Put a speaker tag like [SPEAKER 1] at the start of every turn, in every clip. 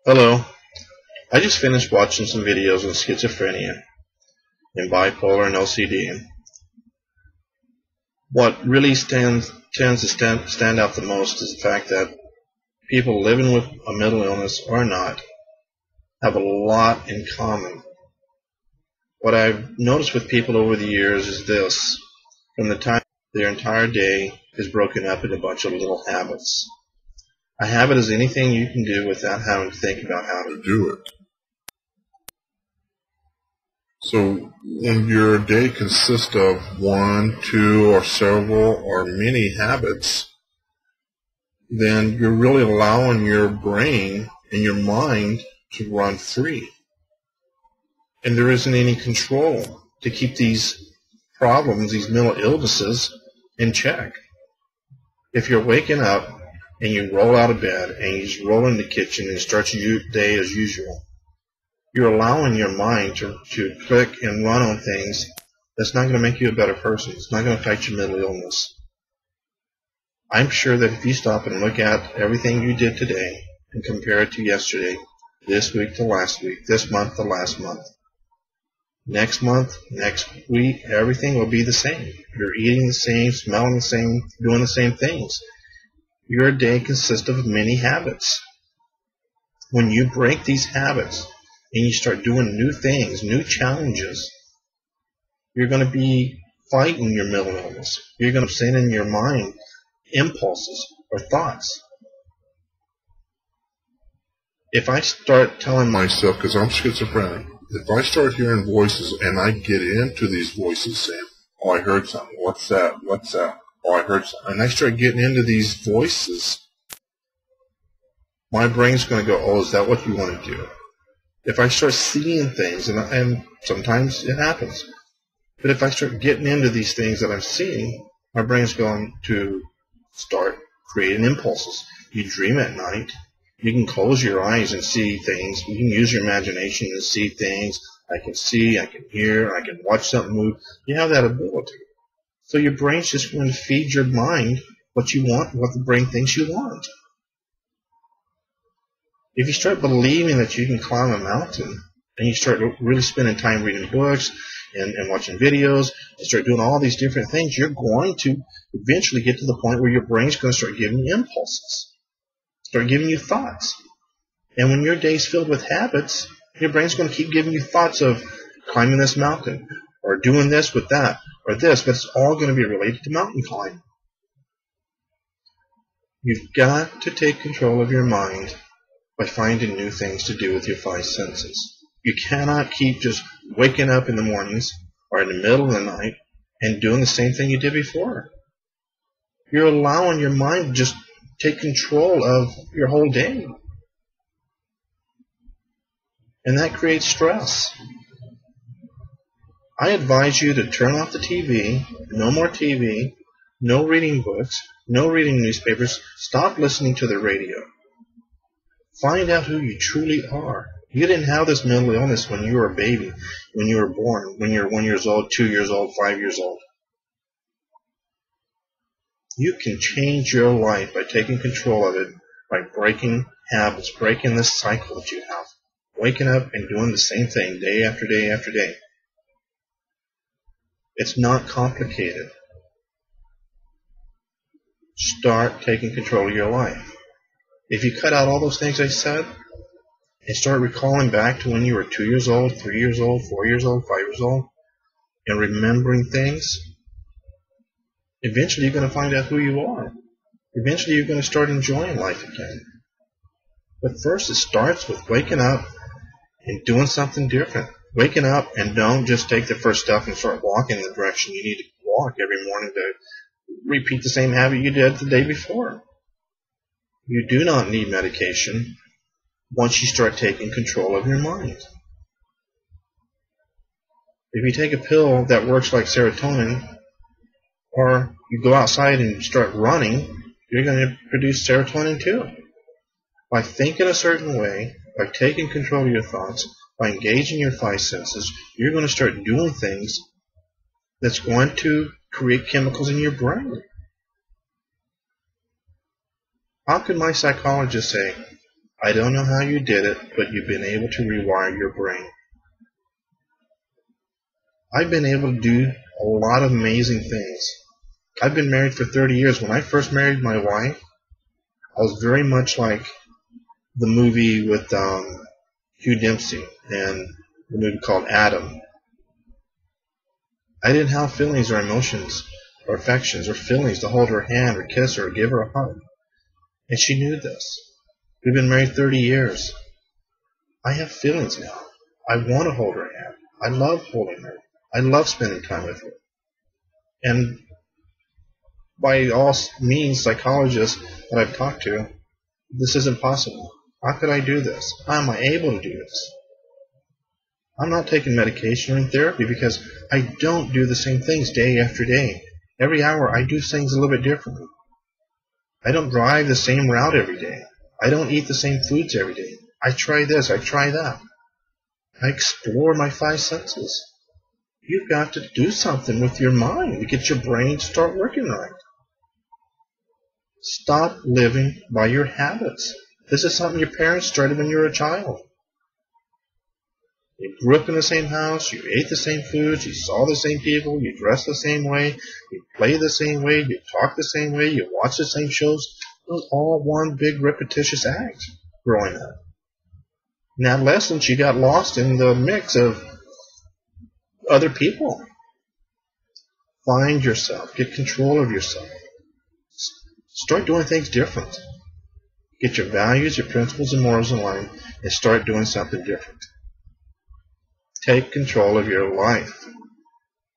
[SPEAKER 1] Hello. I just finished watching some videos on schizophrenia and bipolar and OCD. What really tends to stand out the most is the fact that people living with a mental illness or not have a lot in common. What I've noticed with people over the years is this. From the time their entire day is broken up into a bunch of little habits. A habit is anything you can do without having to think about how to do it. So when your day consists of one, two, or several, or many habits, then you're really allowing your brain and your mind to run free. And there isn't any control to keep these problems, these mental illnesses, in check. If you're waking up and you roll out of bed and you just roll in the kitchen and start your day as usual, you're allowing your mind to click and run on things that's not going to make you a better person. It's not going to fight your mental illness. I'm sure that if you stop and look at everything you did today and compare it to yesterday, this week to last week, this month to last month, next month, next week, everything will be the same. You're eating the same, smelling the same, doing the same things. Your day consists of many habits. When you break these habits and you start doing new things, new challenges, you're going to be fighting your mental illness. You're going to send in your mind impulses or thoughts. If I start telling myself, because I'm schizophrenic, if I start hearing voices and I get into these voices saying, oh, I heard something, what's that, what's that, oh, I heard something, and I start getting into these voices, my brain's going to go, oh, is that what you want to do? If I start seeing things, and sometimes it happens, but if I start getting into these things that I'm seeing, my brain's going to start creating impulses. You dream at night. You can close your eyes and see things. You can use your imagination and see things. I can see, I can hear, I can watch something move. You have that ability. So your brain's just going to feed your mind what you want, what the brain thinks you want. If you start believing that you can climb a mountain, and you start really spending time reading books and watching videos, and start doing all these different things, you're going to eventually get to the point where your brain's going to start giving you impulses, start giving you thoughts. And when your day's filled with habits, your brain's going to keep giving you thoughts of climbing this mountain, or doing this with that, or this, but it's all going to be related to mountain climbing. You've got to take control of your mind by finding new things to do with your five senses. You cannot keep just waking up in the mornings or in the middle of the night and doing the same thing you did before. You're allowing your mind to just take control of your whole day. And that creates stress. I advise you to turn off the TV, no more TV, no reading books, no reading newspapers, stop listening to the radio. Find out who you truly are. You didn't have this mental illness when you were a baby, when you were born, when you're 1 year old, 2 years old, 5 years old. You can change your life by taking control of it, by breaking habits, breaking this cycle that you have, waking up and doing the same thing day after day after day. It's not complicated. Start taking control of your life. If you cut out all those things I said and start recalling back to when you were 2 years old, 3 years old, 4 years old, 5 years old, and remembering things, eventually you're going to find out who you are. Eventually you're going to start enjoying life again. But first it starts with waking up and doing something different. Waking up and don't just take the first step and start walking in the direction you need to walk every morning to repeat the same habit you did the day before. You do not need medication once you start taking control of your mind. If you take a pill that works like serotonin, or you go outside and start running, you're going to produce serotonin too. By thinking a certain way, by taking control of your thoughts, by engaging your five senses, you're going to start doing things that's going to create chemicals in your brain. How could my psychologist say, I don't know how you did it, but you've been able to rewire your brain. I've been able to do a lot of amazing things. I've been married for 30 years. When I first married my wife, I was very much like the movie with Hugh Dempsey and the movie called Adam. I didn't have feelings or emotions or affections or feelings to hold her hand or kiss her or give her a hug. And she knew this. We've been married 30 years. I have feelings now. I want to hold her hand. I love holding her. I love spending time with her. And by all means, psychologists that I've talked to, this isn't possible. How could I do this? How am I able to do this? I'm not taking medication or in therapy because I don't do the same things day after day. Every hour I do things a little bit differently. I don't drive the same route every day. I don't eat the same foods every day. I try this, I try that. I explore my five senses. You've got to do something with your mind to get your brain to start working right. Stop living by your habits. This is something your parents started when you were a child. You grew up in the same house, you ate the same foods, you saw the same people, you dressed the same way, you play the same way, you talk the same way, you watch the same shows. It was all one big repetitious act growing up. In adolescence, you got lost in the mix of other people. Find yourself. Get control of yourself. Start doing things different. Get your values, your principles, and morals in line, and start doing something different. Take control of your life.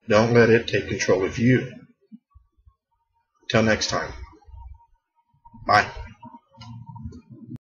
[SPEAKER 1] Don't let it take control of you. Until next time. Bye.